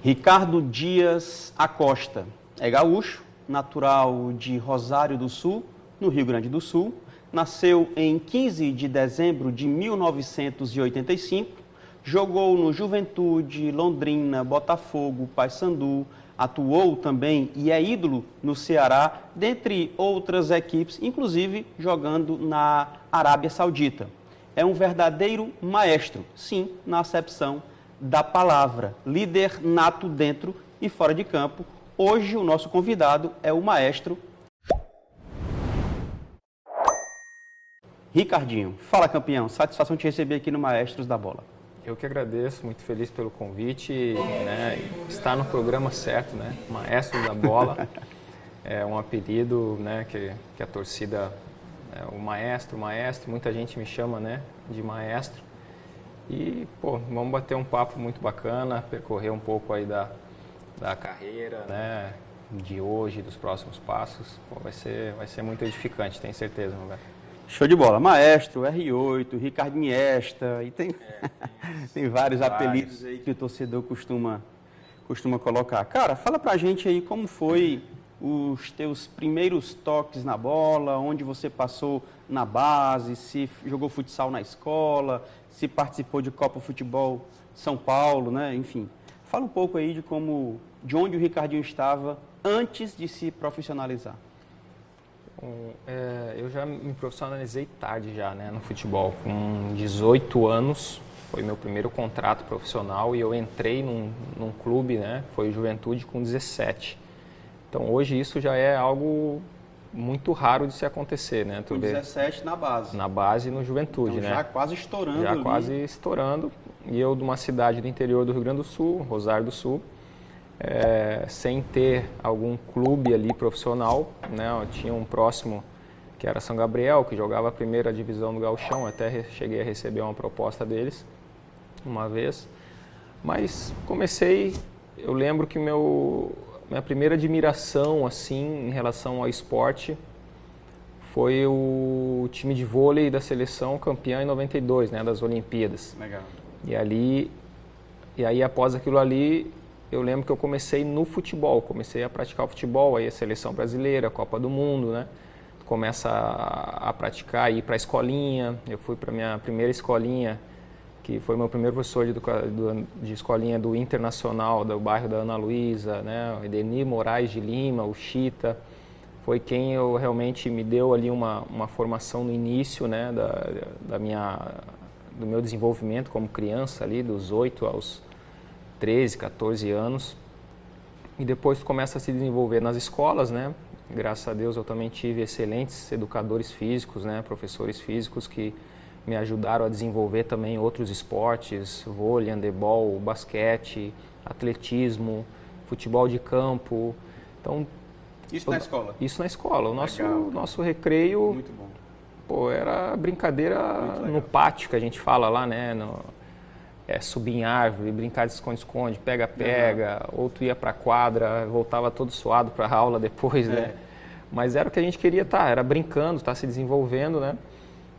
Ricardo Dias Acosta é gaúcho, natural de Rosário do Sul, no Rio Grande do Sul. Nasceu em 15 de dezembro de 1985, jogou no Juventude, Londrina, Botafogo, Paysandu, atuou também e é ídolo no Ceará, dentre outras equipes, inclusive jogando na Arábia Saudita. É um verdadeiro maestro, sim, na acepção da palavra, líder nato dentro e fora de campo. Hoje o nosso convidado é o maestro Ricardinho. Fala, campeão, satisfação te receber aqui no Maestros da Bola. Eu que agradeço, muito feliz pelo convite, né, estar no programa certo, né, Maestros da Bola, é um apelido, né, que a torcida, o maestro, muita gente me chama, né, de maestro. E, pô, vamos bater um papo muito bacana, percorrer um pouco aí da carreira, né, de hoje, dos próximos passos. Pô, vai ser muito edificante, tenho certeza, meu velho. Show de bola. Maestro, R8, Ricardo Iniesta, e tem vários apelidos aí que o torcedor costuma colocar. Cara, fala pra gente aí como foi os teus primeiros toques na bola, onde você passou na base, se jogou futsal na escola, se participou de Copa Futebol São Paulo, né? Enfim, fala um pouco aí de onde o Ricardinho estava antes de se profissionalizar. Eu já me profissionalizei tarde já, né, no futebol. Com 18 anos, foi meu primeiro contrato profissional e eu entrei num clube, né, foi Juventude, com 17. Então hoje isso já é algo muito raro de se acontecer, né? Com 17 na base. Na base no Juventude, então, né? Já quase estourando Já ali. quase estourando. E eu de uma cidade do interior do Rio Grande do Sul, Rosário do Sul, sem ter algum clube ali profissional, né? Eu tinha um próximo que era São Gabriel, que jogava a primeira divisão do Gauchão, até cheguei a receber uma proposta deles uma vez. Mas comecei, eu lembro que minha primeira admiração assim em relação ao esporte foi o time de vôlei da seleção campeã em 92, né, das Olimpíadas. Legal. E aí após aquilo ali, eu lembro que eu comecei no futebol, comecei a praticar o futebol, aí a seleção brasileira, a Copa do Mundo, né? Começa a praticar, ir para a escolinha. Eu fui para a minha primeira escolinha, que foi meu primeiro professor de escolinha do Internacional, do bairro da Ana Luísa, né? O Edenir Moraes de Lima, o Chita. Foi quem realmente me deu ali uma formação no início, né? Do meu desenvolvimento como criança ali, dos 8 aos 13, 14 anos, e depois começa a se desenvolver nas escolas, né? Graças a Deus eu também tive excelentes educadores físicos, né? Professores físicos que me ajudaram a desenvolver também outros esportes, vôlei, handebol, basquete, atletismo, futebol de campo. Então, isso na escola? Isso na escola. O nosso recreio, muito bom. Pô, era brincadeira no pátio, que a gente fala lá, né? Subir em árvore, brincar de esconde-esconde, pega-pega, ou tu ia pra quadra, voltava todo suado pra aula depois, né? Mas era o que a gente queria estar, era brincando, se desenvolvendo, né?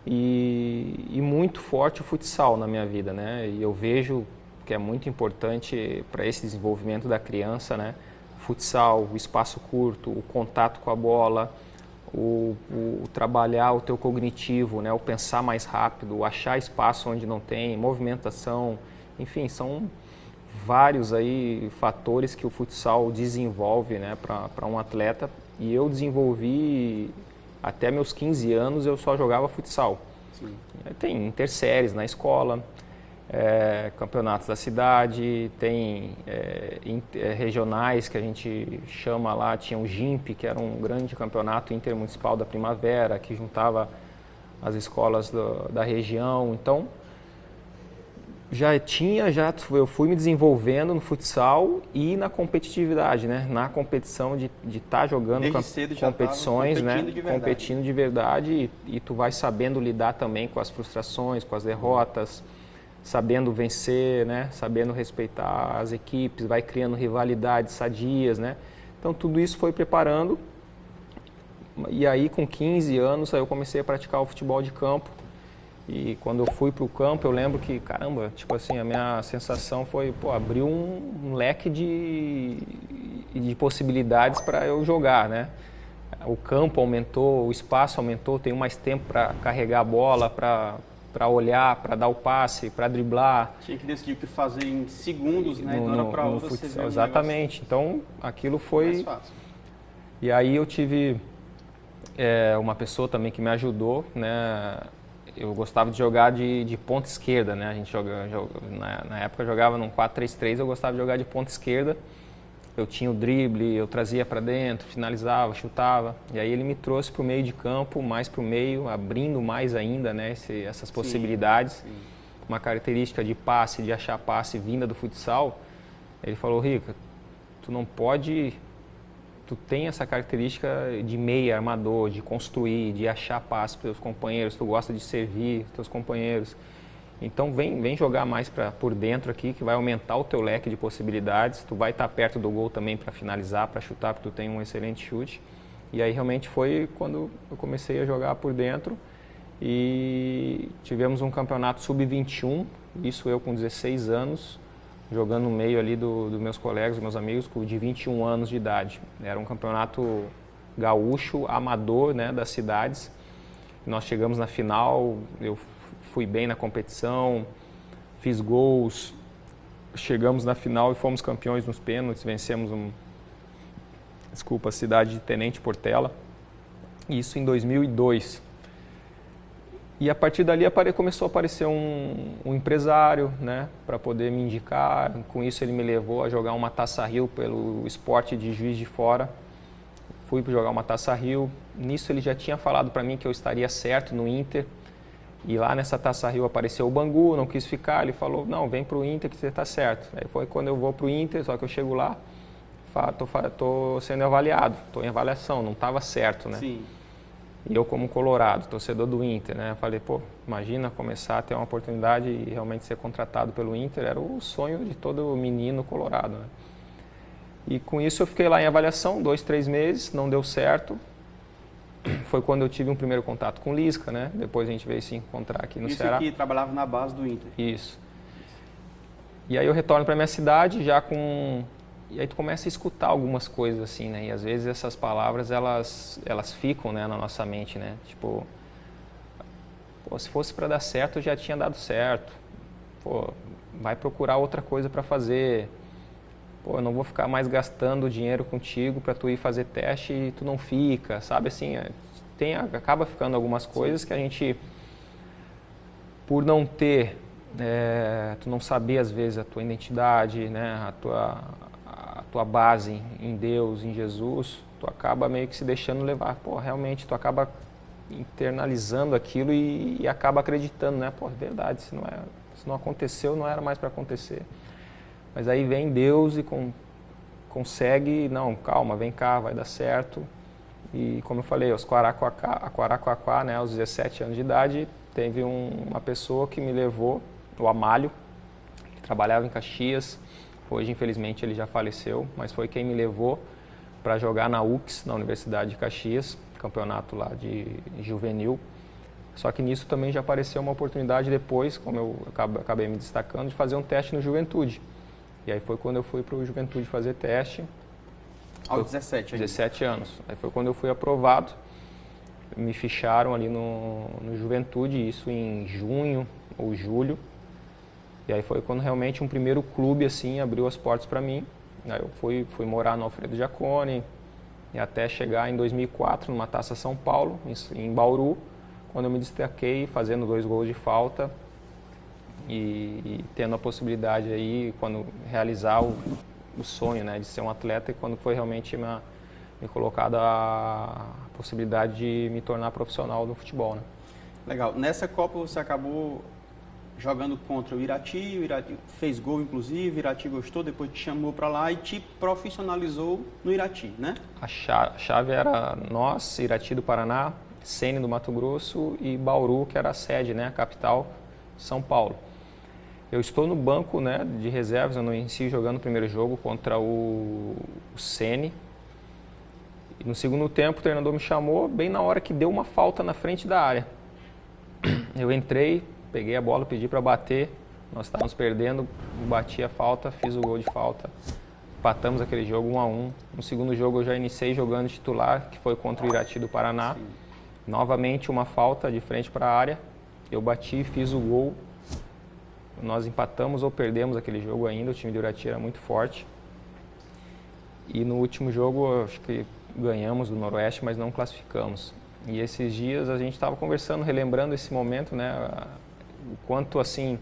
E muito forte o futsal na minha vida, né? E eu vejo que é muito importante para esse desenvolvimento da criança, né? O futsal, o espaço curto, o contato com a bola, o trabalhar o teu cognitivo, né? O pensar mais rápido, o achar espaço onde não tem, movimentação, enfim, são vários aí fatores que o futsal desenvolve, né? Para um atleta. E eu desenvolvi até meus 15 anos, eu só jogava futsal. Sim. Tem interséries na escola, campeonatos da cidade, tem regionais que a gente chama lá, tinha o GIMP, que era um grande campeonato intermunicipal da primavera, que juntava as escolas da região. Então, eu fui me desenvolvendo no futsal e na competitividade, né? Na competição de estar jogando competições, né? Competindo de verdade e tu vai sabendo lidar também com as frustrações, com as derrotas, sabendo vencer, né? Sabendo respeitar as equipes, vai criando rivalidades sadias, né? Então tudo isso foi preparando. E aí com 15 anos aí eu comecei a praticar o futebol de campo. E quando eu fui para o campo, eu lembro que, caramba, tipo assim, a minha sensação foi, pô, abriu um leque de possibilidades para eu jogar, né? O campo aumentou, o espaço aumentou, tenho mais tempo para carregar a bola, para olhar, para dar o passe, para driblar. Tinha que decidir o que fazer em segundos, né? De uma hora para outra você vê um exatamente. Então, aquilo foi... mais fácil. E aí eu tive uma pessoa também que me ajudou, né? Eu gostava de jogar de ponta esquerda, né? A gente na época jogava num 4-3-3, eu gostava de jogar de ponta esquerda. Eu tinha o drible, eu trazia para dentro, finalizava, chutava. E aí ele me trouxe para o meio de campo, mais para o meio, abrindo mais ainda, né? Essas possibilidades. Sim. Uma característica de passe, de achar passe vinda do futsal. Ele falou, Rica, tu não pode... Tu tem essa característica de meia, armador, de construir, de achar passe para os companheiros, tu gosta de servir os teus companheiros. Então vem jogar mais por dentro aqui, que vai aumentar o teu leque de possibilidades. Tu vai estar perto do gol também para finalizar, para chutar, porque tu tem um excelente chute. E aí realmente foi quando eu comecei a jogar por dentro e tivemos um campeonato sub-21, isso eu com 16 anos, jogando no meio ali dos meus colegas, dos meus amigos, de 21 anos de idade. Era um campeonato gaúcho, amador, né, das cidades. Nós chegamos na final, eu fui bem na competição, fiz gols, chegamos na final e fomos campeões nos pênaltis, vencemos a cidade de Tenente Portela, isso em 2002. E a partir dali começou a aparecer um empresário, né, para poder me indicar. Com isso ele me levou a jogar uma Taça Rio pelo Esporte de Juiz de Fora. Fui para jogar uma Taça Rio. Nisso ele já tinha falado para mim que eu estaria certo no Inter. E lá nessa Taça Rio apareceu o Bangu, não quis ficar. Ele falou, não, vem para o Inter que você está certo. Aí foi quando eu vou para o Inter, só que eu chego lá, estou sendo avaliado, estou em avaliação, não estava certo, né? Sim. E eu como colorado, torcedor do Inter, né? Eu falei, pô, imagina começar a ter uma oportunidade e realmente ser contratado pelo Inter, era o sonho de todo menino colorado, né? E com isso eu fiquei lá em avaliação, 2-3 meses, não deu certo. Foi quando eu tive um primeiro contato com o Lisca, né? Depois a gente veio se encontrar aqui no Ceará. Isso aqui trabalhava na base do Inter. Isso. E aí eu retorno para minha cidade já com... E aí tu começa a escutar algumas coisas assim, né? E às vezes essas palavras, elas ficam, né, na nossa mente, né? Tipo, pô, se fosse para dar certo, já tinha dado certo. Pô, vai procurar outra coisa para fazer. Pô, eu não vou ficar mais gastando dinheiro contigo para tu ir fazer teste e tu não fica, sabe? Assim, acaba ficando algumas coisas. Sim. Que a gente, por não ter, tu não saber às vezes a tua identidade, né? A tua base em Deus, em Jesus, tu acaba meio que se deixando levar. Pô, realmente, tu acaba internalizando aquilo e acaba acreditando, né? Pô, é verdade, se não aconteceu, não era mais para acontecer. Mas aí vem Deus e consegue, não, calma, vem cá, vai dar certo. E como eu falei, aos Quaraquaquá, né, aos 17 anos de idade, teve uma pessoa que me levou, o Amálio, que trabalhava em Caxias. Hoje, infelizmente, ele já faleceu, mas foi quem me levou para jogar na UX, na Universidade de Caxias, campeonato lá de juvenil. Só que nisso também já apareceu uma oportunidade depois, como eu acabei me destacando, de fazer um teste no Juventude. E aí foi quando eu fui para o Juventude fazer teste. Aos 17 ainda. 17 anos. Aí foi quando eu fui aprovado. Me ficharam ali no Juventude, isso em junho ou julho. E aí foi quando realmente um primeiro clube assim abriu as portas para mim. Aí eu fui morar no Alfredo Jaconi e até chegar em 2004 numa Taça São Paulo, em Bauru, quando eu me destaquei fazendo 2 gols de falta e tendo a possibilidade aí, quando realizar o sonho, né, de ser um atleta, e quando foi realmente me colocada a possibilidade de me tornar profissional do futebol, né. Legal. Nessa Copa você acabou jogando contra o Irati fez gol inclusive, o Irati gostou, depois te chamou para lá e te profissionalizou no Irati, né? A chave era nós, Irati do Paraná, Sene do Mato Grosso e Bauru, que era a sede, né, a capital, São Paulo. Eu estou no banco, né, de reservas, eu não inicio jogando o primeiro jogo contra o Sene. E no segundo tempo o treinador me chamou bem na hora que deu uma falta na frente da área. Eu entrei, peguei a bola, pedi para bater, nós estávamos perdendo, bati a falta, fiz o gol de falta, empatamos aquele jogo 1-1. No segundo jogo eu já iniciei jogando titular, que foi contra o Irati do Paraná. Sim. Novamente uma falta de frente para a área, eu bati, fiz o gol, nós empatamos ou perdemos aquele jogo ainda, o time do Irati era muito forte. E no último jogo, acho que ganhamos do Noroeste, mas não classificamos. E esses dias a gente estava conversando, relembrando esse momento, né? O quanto, assim,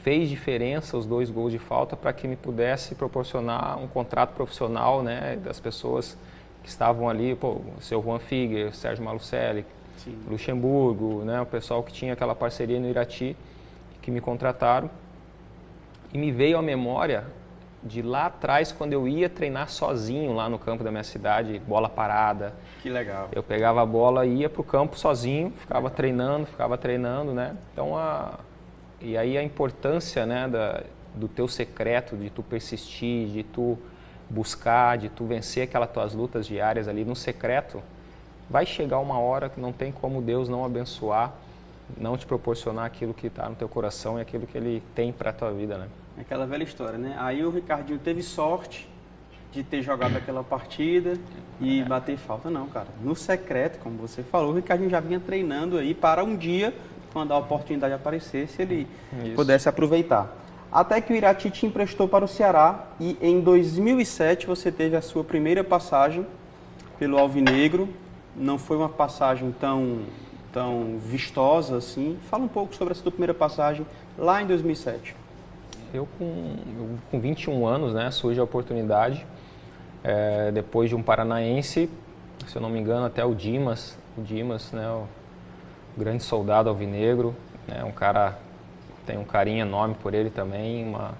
fez diferença os 2 gols de falta para que me pudesse proporcionar um contrato profissional, né? Das pessoas que estavam ali, pô, o seu Juan Figuer, o Sérgio Malucelli, Luxemburgo, né? O pessoal que tinha aquela parceria no Irati, que me contrataram. E me veio à memória de lá atrás, quando eu ia treinar sozinho lá no campo da minha cidade, bola parada. Que legal. Eu pegava a bola e ia para o campo sozinho, ficava treinando, né? Então, e aí a importância, né, do teu secreto, de tu persistir, de tu buscar, de tu vencer aquelas tuas lutas diárias ali no secreto, vai chegar uma hora que não tem como Deus não abençoar, não te proporcionar aquilo que está no teu coração e aquilo que Ele tem para a tua vida, né? Aquela velha história, né? Aí o Ricardinho teve sorte de ter jogado aquela partida e bater falta. Não, cara. No secreto, como você falou, o Ricardinho já vinha treinando aí para um dia, quando a oportunidade aparecesse, ele pudesse aproveitar. Até que o Irati te emprestou para o Ceará e em 2007 você teve a sua primeira passagem pelo Alvinegro. Não foi uma passagem tão vistosa assim. Fala um pouco sobre essa tua primeira passagem lá em 2007. Eu com 21 anos, né, surge a oportunidade, depois de um paranaense, se eu não me engano, até o Dimas, né, o grande soldado alvinegro, né, um cara, tem um carinho enorme por ele também, a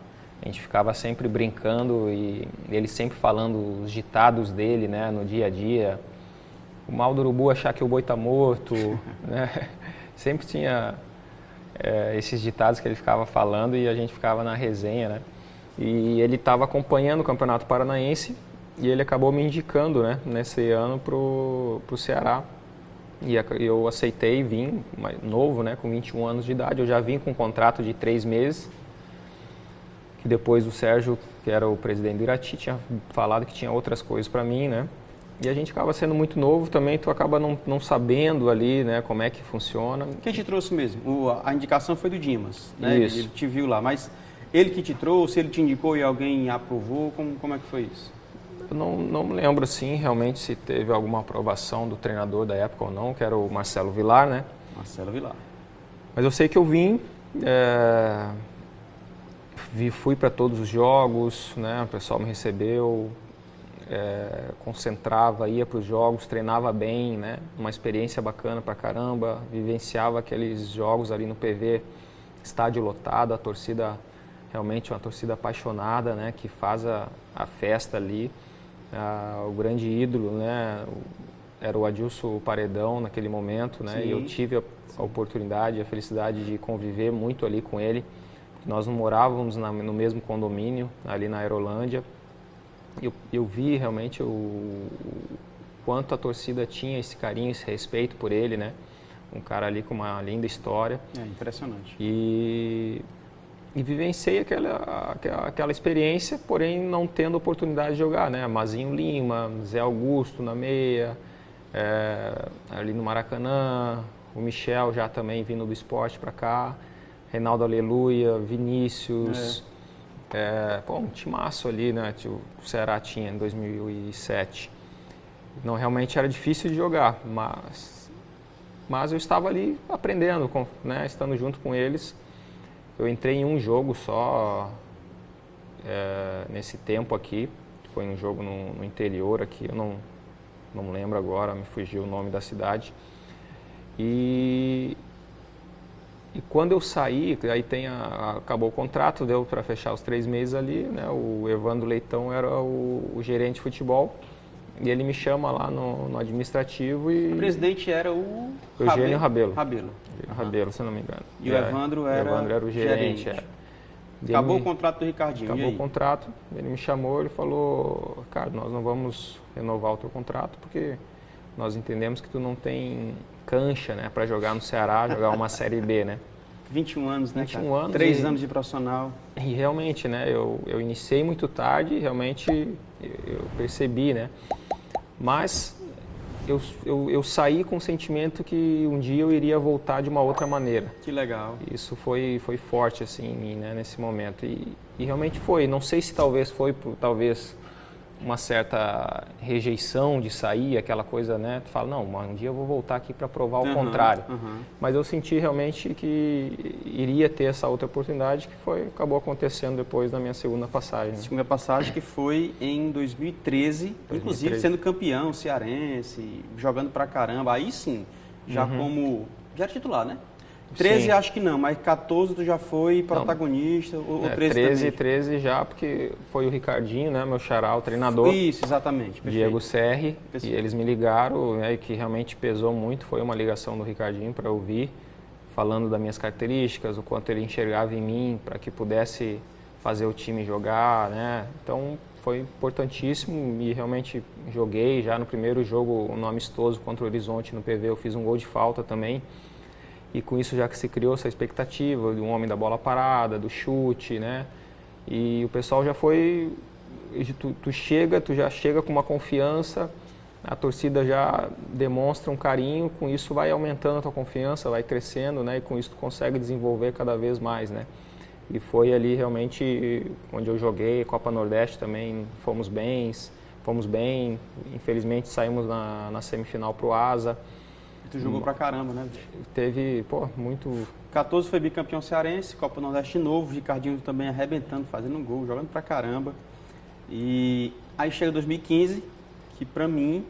gente ficava sempre brincando e ele sempre falando os ditados dele, né, no dia a dia. O mal do urubu achar que o boi tá morto, né, sempre tinha... esses ditados que ele ficava falando e a gente ficava na resenha, né? E ele estava acompanhando o Campeonato Paranaense e ele acabou me indicando, né, nesse ano pro Ceará. E eu aceitei, vim novo, né, com 21 anos de idade. Eu já vim com um contrato de 3 meses, que depois o Sérgio, que era o presidente do Irati, tinha falado que tinha outras coisas para mim, né? E a gente acaba sendo muito novo também, tu acaba não sabendo ali, né, como é que funciona. Quem te trouxe mesmo? A indicação foi do Dimas, né? Isso. Ele te viu lá, mas ele que te trouxe, ele te indicou e alguém aprovou, como é que foi isso? Eu não me lembro, assim, realmente se teve alguma aprovação do treinador da época ou não, que era o Marcelo Vilar, né? Marcelo Vilar. Mas eu sei que eu vim, fui para todos os jogos, né, o pessoal me recebeu... concentrava, ia para os jogos, treinava bem, né? Uma experiência bacana pra caramba, vivenciava aqueles jogos ali no PV, estádio lotado, a torcida realmente uma torcida apaixonada, né? Que faz a festa ali, o grande ídolo, né? Era o Adilson Paredão naquele momento, né? Sim. E eu tive a oportunidade, a felicidade de conviver muito ali com ele. Nós não morávamos no mesmo condomínio, ali na Aerolândia. Eu vi realmente o quanto a torcida tinha esse carinho, esse respeito por ele, né? Um cara ali com uma linda história. Impressionante. E vivenciei aquela experiência, porém não tendo oportunidade de jogar, né? Mazinho Lima, Zé Augusto na meia, ali no Maracanã, o Michel já também vindo do esporte para cá, Reinaldo Aleluia, Vinícius... um timaço ali, né, o Ceará tinha em 2007. Não, realmente era difícil de jogar, mas eu estava ali aprendendo, né, estando junto com eles. Eu entrei em um jogo só nesse tempo aqui, foi um jogo no interior aqui, eu não lembro agora, me fugiu o nome da cidade. E quando eu saí, aí acabou o contrato, deu para fechar os 3 meses ali, né? O Evandro Leitão era o gerente de futebol e ele me chama lá no administrativo e... O presidente era o... Eugênio Rabelo. Rabelo, se não me engano. E o Evandro era o gerente. Acabou o contrato do Ricardinho. Acabou o contrato, ele me chamou, ele falou: Ricardo, nós não vamos renovar o teu contrato porque nós entendemos que tu não tem cancha, né, para jogar no Ceará, jogar uma Série B, né? 21 anos, né, 21 cara? anos 3 anos de profissional. E realmente, né, eu iniciei muito tarde, realmente eu percebi, né? Mas eu saí com o sentimento que um dia eu iria voltar de uma outra maneira. Que legal. Isso foi forte assim em mim, né, nesse momento. E realmente foi. Não sei se talvez foi por uma certa rejeição de sair, aquela coisa, né? Tu fala, não, um dia eu vou voltar aqui para provar o contrário. Mas eu senti realmente que iria ter essa outra oportunidade que acabou acontecendo depois da minha segunda passagem. Né? Segunda passagem que foi em 2013, inclusive sendo campeão cearense, jogando pra caramba. Aí sim, já era titular, né? 13 Sim. acho que não, mas 14 tu já foi protagonista, ou 13 13 já, porque foi o Ricardinho, né, meu xará, o treinador. Isso, exatamente. Perfeito. Diego Serri, e eles me ligaram, né, que realmente pesou muito, foi uma ligação do Ricardinho para eu ouvir, falando das minhas características, o quanto ele enxergava em mim, para que pudesse fazer o time jogar, né, então foi importantíssimo e realmente joguei já no primeiro jogo, no amistoso contra o Horizonte no PV, eu fiz um gol de falta também. E com isso já que se criou essa expectativa de um homem da bola parada, do chute, né? E o pessoal já foi, tu já chega com uma confiança, a torcida já demonstra um carinho, com isso vai aumentando a tua confiança, vai crescendo, né? E com isso tu consegue desenvolver cada vez mais, né? E foi ali realmente onde eu joguei, Copa Nordeste também, fomos bem, infelizmente saímos na semifinal pro Asa. Tu jogou pra caramba, né? Teve, muito... 14 foi bicampeão cearense, Copa Nordeste de novo, Ricardinho também arrebentando, fazendo um gol, jogando pra caramba. E aí chega 2015, que pra mim,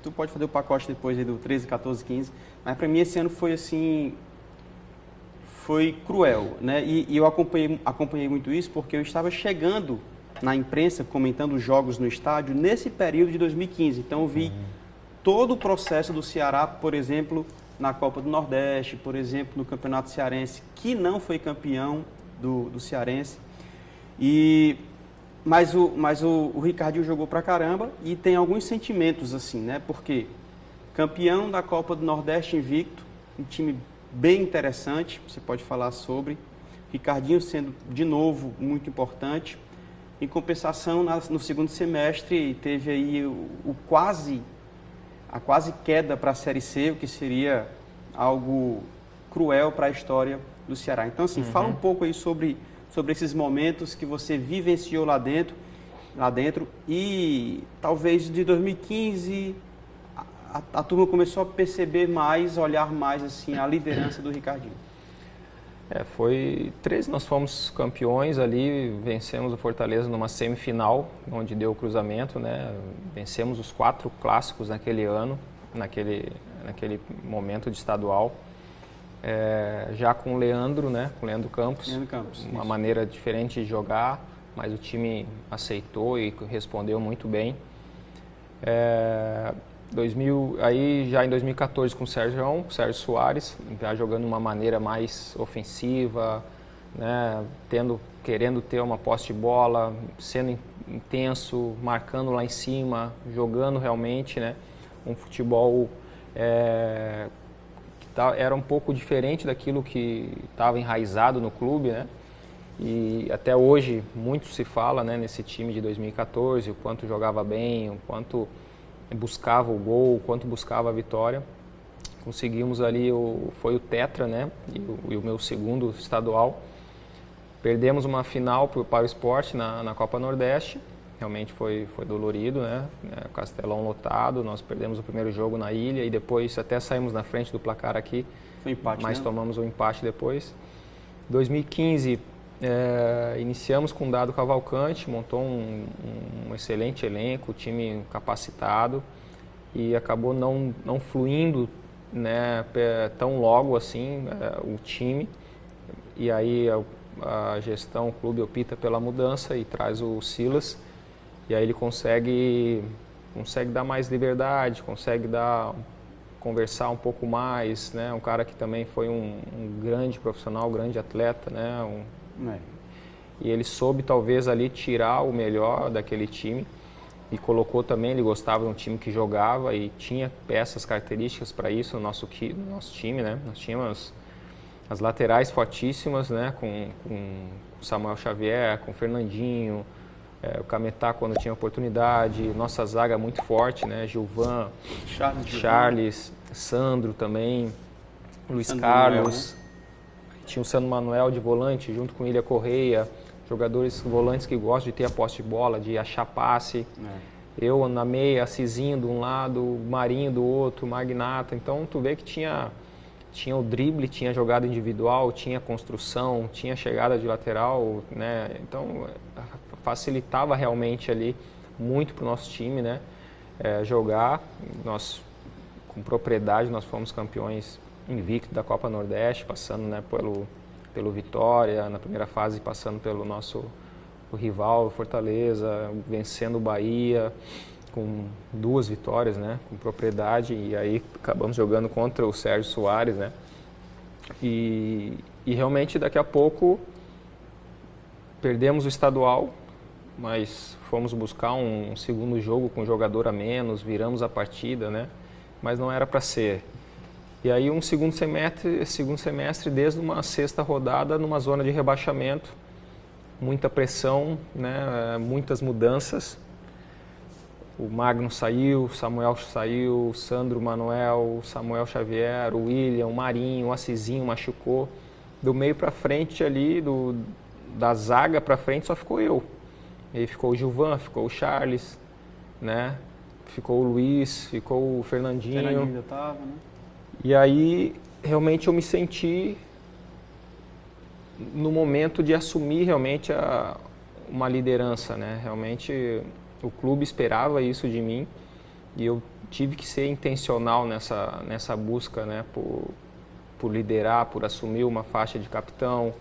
tu pode fazer o pacote depois aí do 13, 14, 15, mas pra mim esse ano foi assim, foi cruel, né? E eu acompanhei muito isso porque eu estava chegando na imprensa, comentando os jogos no estádio, nesse período de 2015, então eu vi todo o processo do Ceará, por exemplo, na Copa do Nordeste, por exemplo, no Campeonato Cearense, que não foi campeão do Cearense. Mas o Ricardinho jogou pra caramba e tem alguns sentimentos assim, né? Porque campeão da Copa do Nordeste invicto, um time bem interessante, você pode falar sobre. Ricardinho sendo, de novo, muito importante. Em compensação, no segundo semestre, teve aí a quase queda para a Série C, o que seria algo cruel para a história do Ceará. Então, assim, fala um pouco aí sobre esses momentos que você vivenciou lá dentro e talvez de 2015 a turma começou a perceber mais, olhar mais assim a liderança do Ricardinho. Foi 13, nós fomos campeões ali, vencemos o Fortaleza numa semifinal, onde deu o cruzamento, né? Vencemos os 4 clássicos naquele ano, naquele momento de estadual. Já com o Leandro, né? Com o Leandro Campos, uma maneira diferente de jogar, mas o time aceitou e respondeu muito bem. Aí já em 2014 com o Sérgio Soares, já jogando de uma maneira mais ofensiva, né, querendo ter uma posse de bola, sendo intenso, marcando lá em cima, jogando realmente, né, um futebol que era um pouco diferente daquilo que estava enraizado no clube, né, e até hoje muito se fala, né, nesse time de 2014, o quanto jogava bem, o quanto buscava o gol, o quanto buscava a vitória. Conseguimos ali, foi o Tetra, né, e o meu segundo estadual. Perdemos uma final para o Sport na Copa Nordeste, realmente foi dolorido, né, o Castelão lotado, nós perdemos o primeiro jogo na ilha e depois até saímos na frente do placar aqui, foi empate, mas né? Tomamos o empate depois. 2015, iniciamos com o Dado Cavalcante, montou um excelente elenco, time capacitado e acabou não fluindo, né, tão logo assim o time. E aí a gestão, o clube opta pela mudança e traz o Silas. E aí ele consegue dar mais liberdade, conversar um pouco mais, né? Um cara que também foi um grande profissional, um grande atleta, né? E ele soube talvez ali tirar o melhor daquele time e colocou também, ele gostava de um time que jogava e tinha peças características para isso no nosso time, né? Nós tínhamos as laterais fortíssimas, né? Com Samuel Xavier, com Fernandinho, o Cametá quando tinha oportunidade, nossa zaga muito forte, né? Gilvan, Charles, Sandro também, Luiz Sandro Carlos, Manuel, né? Tinha o Sandro Manuel de volante junto com Ilha Correia, jogadores volantes que gostam de ter a posse de bola, de achar passe. Eu na meia, Cizinho de um lado, Marinho do outro, Magnata. Então tu vê que tinha o drible, tinha jogada individual, tinha construção, tinha chegada de lateral, né? Então facilitava realmente ali muito para o nosso time, né? Jogar. Nós, com propriedade, nós fomos campeões invicto da Copa Nordeste, passando, né, pelo Vitória, na primeira fase passando pelo nosso rival, Fortaleza, vencendo o Bahia, com 2 vitórias, né, com propriedade, e aí acabamos jogando contra o Sérgio Soares, né, e realmente daqui a pouco perdemos o estadual, mas fomos buscar um segundo jogo com jogador a menos, viramos a partida, né, mas não era para ser. E aí um segundo semestre desde uma 6ª rodada numa zona de rebaixamento, muita pressão, né, muitas mudanças. O Magno saiu, Samuel saiu, Sandro Manuel, Samuel Xavier, o William, o Marinho, o Assisinho machucou. Do meio para frente ali, da zaga para frente só ficou eu. E aí ficou o Gilvan, ficou o Charles, né, ficou o Luiz, ficou o Fernandinho. Fernandinho ainda estava, né? E aí, realmente, eu me senti no momento de assumir realmente uma liderança, né? Realmente, o clube esperava isso de mim e eu tive que ser intencional nessa busca, né? Por liderar, por assumir uma faixa de capitão,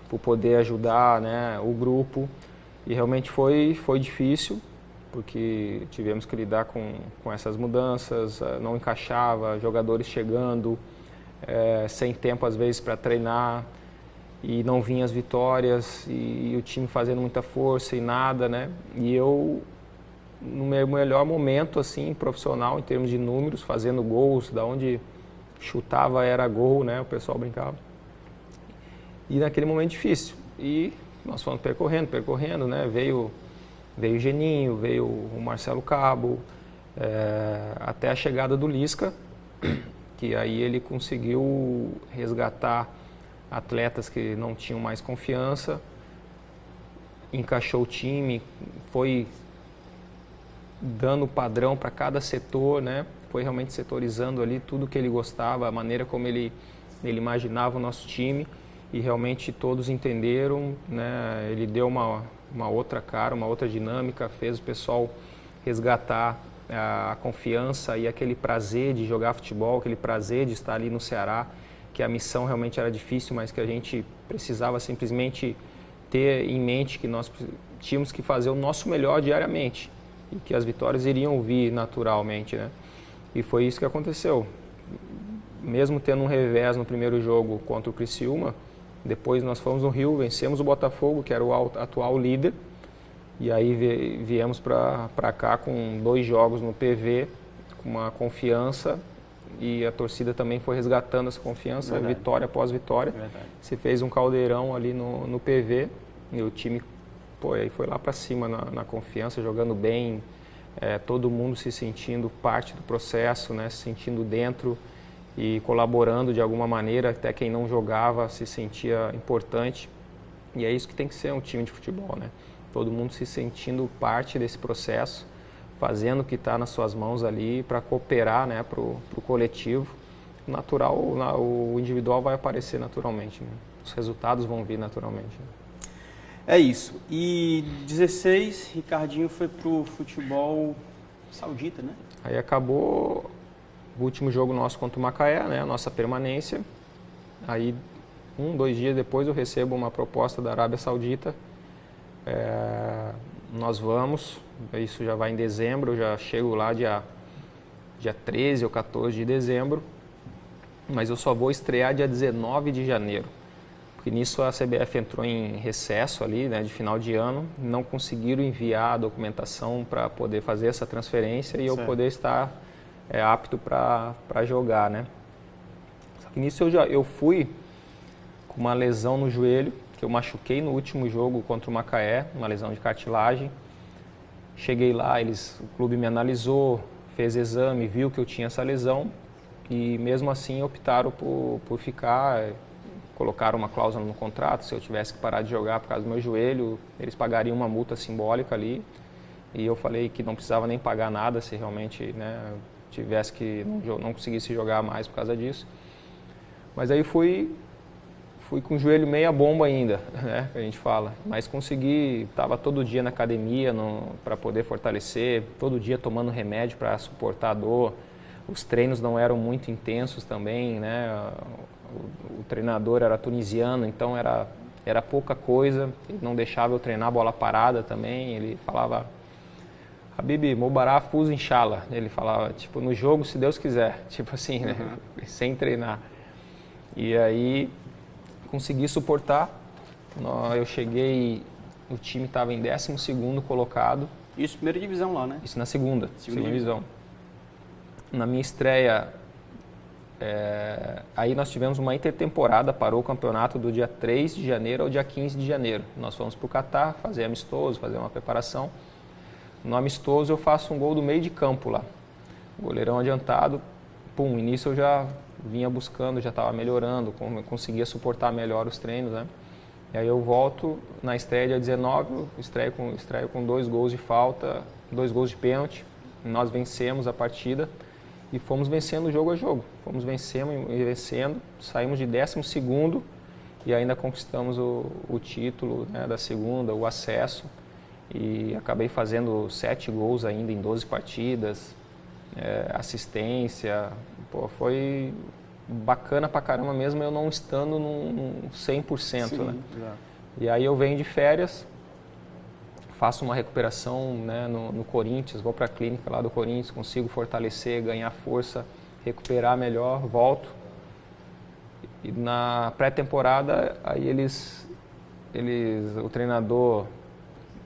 por poder ajudar, né, o grupo. E realmente foi difícil, porque tivemos que lidar com essas mudanças, não encaixava, jogadores chegando, sem tempo às vezes para treinar, e não vinham as vitórias, e o time fazendo muita força e nada, né? E eu, no meu melhor momento, assim, profissional, em termos de números, fazendo gols, da onde chutava era gol, né? O pessoal brincava. E naquele momento difícil. E nós fomos percorrendo, né? Veio o Geninho, veio o Marcelo Cabo, até a chegada do Lisca, que aí ele conseguiu resgatar atletas que não tinham mais confiança, encaixou o time, foi dando padrão para cada setor, né? Foi realmente setorizando ali tudo que ele gostava, a maneira como ele imaginava o nosso time, e realmente todos entenderam, né? Ele deu uma outra cara, uma outra dinâmica, fez o pessoal resgatar a confiança e aquele prazer de jogar futebol, aquele prazer de estar ali no Ceará, que a missão realmente era difícil, mas que a gente precisava simplesmente ter em mente que nós tínhamos que fazer o nosso melhor diariamente e que as vitórias iriam vir naturalmente, né? E foi isso que aconteceu. Mesmo tendo um revés no primeiro jogo contra o Criciúma, depois nós fomos no Rio, vencemos o Botafogo, que era o atual líder, e aí viemos para cá com 2 jogos no PV, com uma confiança, e a torcida também foi resgatando essa confiança, verdade, vitória após vitória. Verdade. Se fez um caldeirão ali no PV, e o time aí foi lá para cima na confiança, jogando bem, todo mundo se sentindo parte do processo, né, se sentindo dentro e colaborando de alguma maneira, até quem não jogava se sentia importante. E é isso que tem que ser um time de futebol, né? Todo mundo se sentindo parte desse processo, fazendo o que está nas suas mãos ali para cooperar, né, para o coletivo. Natural, o individual vai aparecer naturalmente, né? Os resultados vão vir naturalmente, né? É isso. E 16, Ricardinho foi para o futebol saudita, né? Aí acabou o último jogo nosso contra o Macaé, né, a nossa permanência. Aí, 2 dias depois, eu recebo uma proposta da Arábia Saudita. Nós vamos, isso já vai em dezembro, eu já chego lá dia 13 ou 14 de dezembro, mas eu só vou estrear dia 19 de janeiro. porque nisso a CBF entrou em recesso ali, né, de final de ano, não conseguiram enviar a documentação para poder fazer essa transferência e eu poder estar apto para jogar, né. Só que nisso eu fui com uma lesão no joelho, que eu machuquei no último jogo contra o Macaé, uma lesão de cartilagem. Cheguei lá, o clube me analisou, fez exame, viu que eu tinha essa lesão e mesmo assim optaram por ficar, colocaram uma cláusula no contrato, se eu tivesse que parar de jogar por causa do meu joelho, eles pagariam uma multa simbólica ali e eu falei que não precisava nem pagar nada se realmente, né, tivesse que não conseguisse jogar mais por causa disso. Mas aí fui com o joelho meia bomba ainda, né, que a gente fala, mas consegui, estava todo dia na academia para poder fortalecer, todo dia tomando remédio para suportar a dor, os treinos não eram muito intensos também, né, o treinador era tunisiano, então era pouca coisa, ele não deixava eu treinar bola parada também, ele falava, Habib, Mubará, Fuz, Inshallah, ele falava, tipo, no jogo, se Deus quiser, tipo assim, né, sem treinar. E aí consegui suportar, eu cheguei, o time estava em 12º colocado. Isso, primeira divisão lá, né? Isso na segunda divisão. Na minha estreia, aí nós tivemos uma intertemporada, parou o campeonato do dia 3 de janeiro ao dia 15 de janeiro. Nós fomos para o Catar fazer amistoso, fazer uma preparação. No amistoso eu faço um gol do meio de campo lá, goleirão adiantado, pum, início eu já vinha buscando, já estava melhorando, conseguia suportar melhor os treinos, né? E aí eu volto na estreia dia 19, estreio com 2 gols de falta, 2 gols de pênalti, nós vencemos a partida e fomos vencendo jogo a jogo, fomos vencendo, saímos de 12º e ainda conquistamos o título, né, da segunda, o acesso e acabei fazendo 7 gols ainda em 12 partidas, assistência, pô, foi bacana pra caramba mesmo eu não estando num 100%, sim, né? Já. E aí eu venho de férias, faço uma recuperação, né, no Corinthians, vou para a clínica lá do Corinthians, consigo fortalecer, ganhar força, recuperar melhor, volto. E na pré-temporada, aí o treinador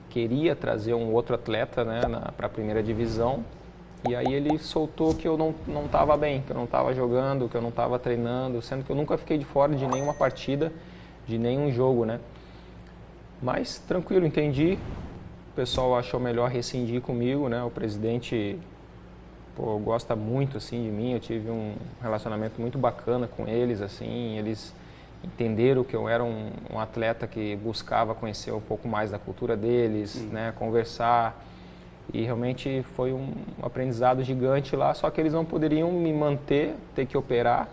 queria trazer um outro atleta, né, para a primeira divisão. E aí ele soltou que eu não estava bem, que eu não estava jogando, que eu não estava treinando, sendo que eu nunca fiquei de fora de nenhuma partida, de nenhum jogo, né? Mas tranquilo, entendi. O pessoal achou melhor rescindir comigo, né? O presidente, pô, gosta muito assim de mim, eu tive um relacionamento muito bacana com eles, assim, eles entenderam que eu era um atleta que buscava conhecer um pouco mais da cultura deles, né? Conversar. E realmente foi um aprendizado gigante lá, só que eles não poderiam me manter, ter que operar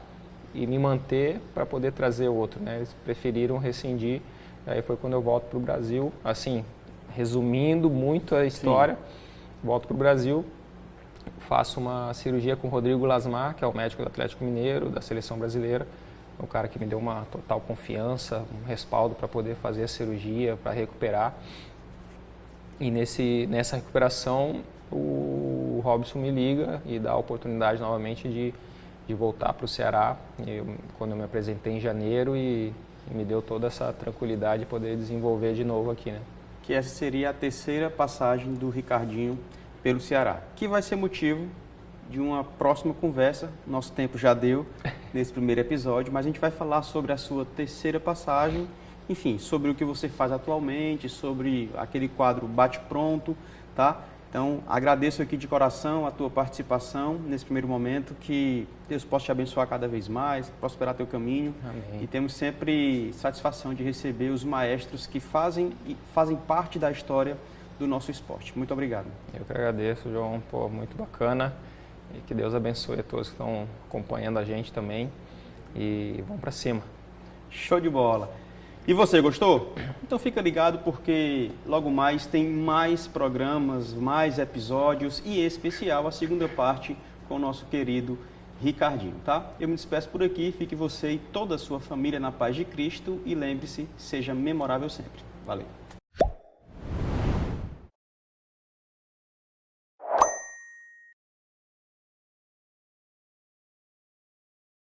e me manter para poder trazer outro, né? Eles preferiram rescindir, aí foi quando eu volto para o Brasil, assim, resumindo muito a história, volto para o Brasil, faço uma cirurgia com o Rodrigo Lasmar, que é o médico do Atlético Mineiro, da seleção brasileira, o cara que me deu uma total confiança, um respaldo para poder fazer a cirurgia, para recuperar. E nessa recuperação, o Robson me liga e dá a oportunidade novamente de voltar para o Ceará, quando eu me apresentei em janeiro e me deu toda essa tranquilidade de poder desenvolver de novo aqui, né? Que essa seria a terceira passagem do Ricardinho pelo Ceará, que vai ser motivo de uma próxima conversa, nosso tempo já deu nesse primeiro episódio, mas a gente vai falar sobre a sua terceira passagem, enfim, sobre o que você faz atualmente, sobre aquele quadro Bate-Pronto, tá? Então, agradeço aqui de coração a tua participação nesse primeiro momento, que Deus possa te abençoar cada vez mais, prosperar teu caminho. Amém. E temos sempre satisfação de receber os maestros que fazem parte da história do nosso esporte. Muito obrigado. Eu que agradeço, João, pô, muito bacana, e que Deus abençoe a todos que estão acompanhando a gente também, e vamos para cima. Show de bola! E você, gostou? Então fica ligado porque logo mais tem mais programas, mais episódios e em especial a segunda parte com o nosso querido Ricardinho, tá? Eu me despeço por aqui, fique você e toda a sua família na paz de Cristo e lembre-se, seja memorável sempre. Valeu!